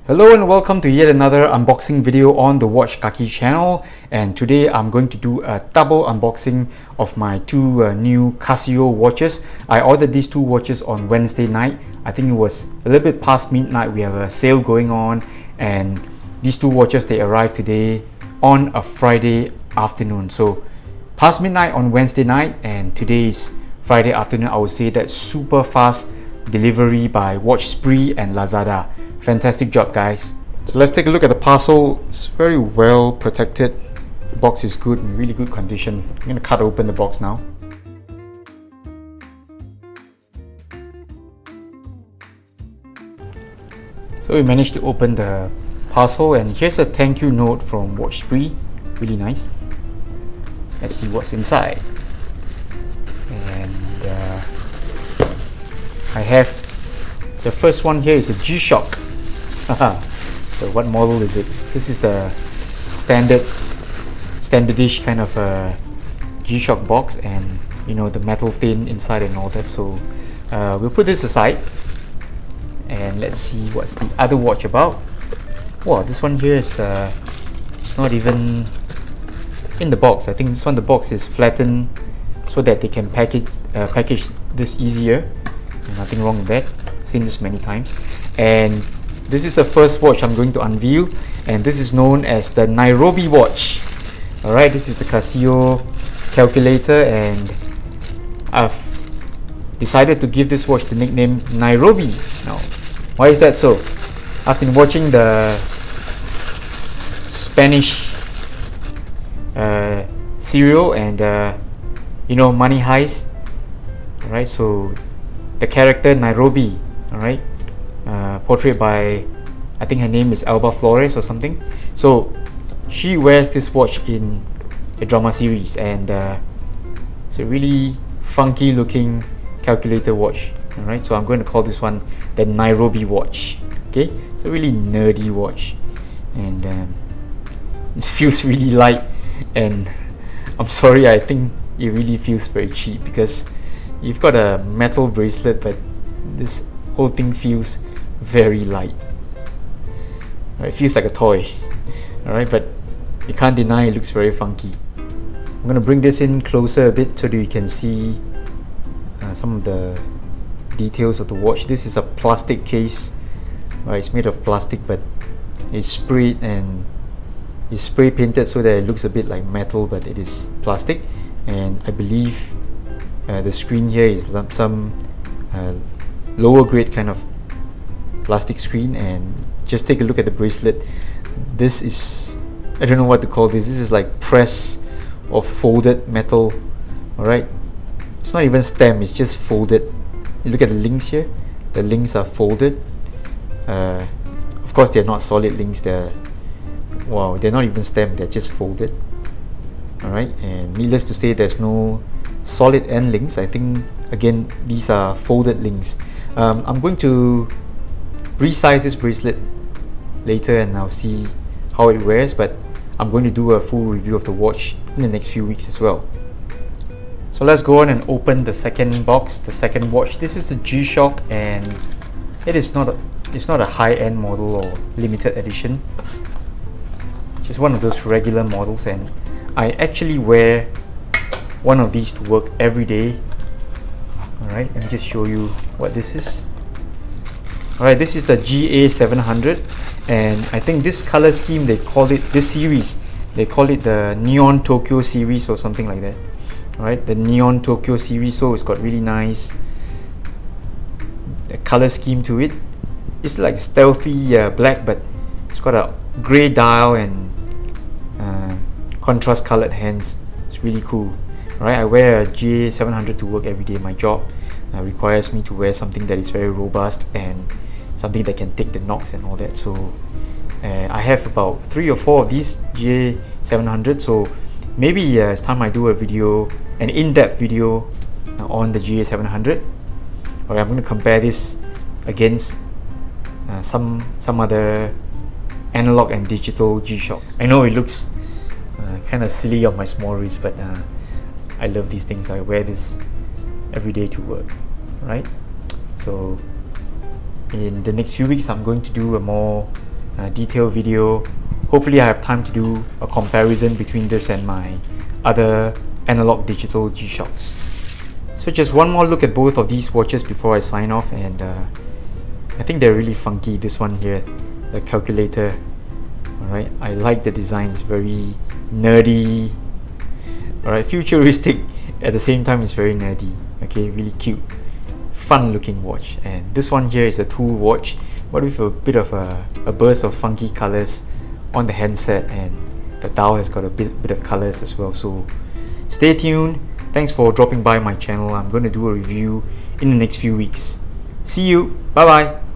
Hello and welcome to yet another unboxing video on the Watch Kaki channel, and today I'm going to do a double unboxing of my two new Casio watches. I ordered these two watches on Wednesday night. I think it was a little bit past midnight. We have a sale going on, and these two watches, they arrived today on a Friday afternoon. So past midnight on Wednesday night, and today is Friday afternoon. I would say that's super fast delivery by Watch Spree and Lazada. Fantastic job, guys. So let's take a look at the parcel. It's very well protected. The box is good, in really good condition. I'm going to cut open the box now. So we managed to open the parcel, and here's a thank you note from Watch Spree. Really nice. Let's see what's inside. And I have the first one here is a G-Shock. So what model is it? This is the standardish kind of G-Shock box, and you know, the metal tin inside and all that. So we'll put this aside and let's see what's the other watch about. Wow, this one here is it's not even in the box. I think this one, the box is flattened so that they can package this easier. Nothing wrong with that. Seen this many times. And this is the first watch I'm going to unveil, and this is known as the Nairobi watch. Alright, this is the Casio calculator, and I've decided to give this watch the nickname Nairobi. Now, why is that so? I've been watching the Spanish serial and you know, Money Heist. Alright, so the character Nairobi, alright, portrayed by, I think her name is Alba Flores or something. So she wears this watch in a drama series, and it's a really funky looking calculator watch. Alright, so I'm going to call this one the Nairobi watch. Okay, it's a really nerdy watch, and it feels really light, and I'm sorry, I think it really feels very cheap because you've got a metal bracelet, but this whole thing feels very light. It feels like a toy. Alright, but you can't deny it looks very funky. I'm going to bring this in closer a bit so that you can see some of the details of the watch. This is a plastic case. It's made of plastic, but it's sprayed and it's spray painted so that it looks a bit like metal, but it is plastic. And I believe the screen here is some lower grade kind of plastic screen. And just take a look at the bracelet. This is, I don't know what to call this. This is like pressed or folded metal. Alright, it's not even stamped, it's just folded. You look at the links here, the links are folded. Of course they're not solid links, they're not even stamped, they're just folded. Alright, and needless to say, there's no solid end links. I think again these are folded links. I'm going to resize this bracelet later and I'll see how it wears, but I'm going to do a full review of the watch in the next few weeks as well. So let's go on and open the second box, the second watch. This is the G-Shock, and it's not a high-end model or limited edition. It's just one of those regular models, and I actually wear one of these to work every day. Alright, let me just show you what this is. Alright, this is the GA-700, and I think this color scheme, they call it, this series, they call it the Neo Tokyo series or something like that. Alright, the Neo Tokyo series, so it's got really nice color scheme to it. It's like stealthy black, but it's got a grey dial and contrast colored hands. It's really cool. Alright, I wear a GA-700 to work every day. My job requires me to wear something that is very robust and something that can take the knocks and all that. So I have about 3 or 4 of these GA-700. So maybe it's time I do a video, an in-depth video on the GA-700. Alright, I'm going to compare this against some other analog and digital G-Shocks. I know it looks kind of silly on my small wrist, but I love these things. I wear this every day to work, right? So in the next few weeks, I'm going to do a more detailed video. Hopefully I have time to do a comparison between this and my other analog digital G-Shocks. So just one more look at both of these watches before I sign off, and I think they're really funky. This one here, the calculator, alright, I like the design. It's very nerdy, alright, futuristic, at the same time it's very nerdy. Okay, really cute, fun looking watch. And this one here is a tool watch, but with a bit of a burst of funky colors on the handset, and the dial has got a bit of colors as well. So stay tuned. Thanks for dropping by my channel. I'm going to do a review in the next few weeks. See you. Bye bye.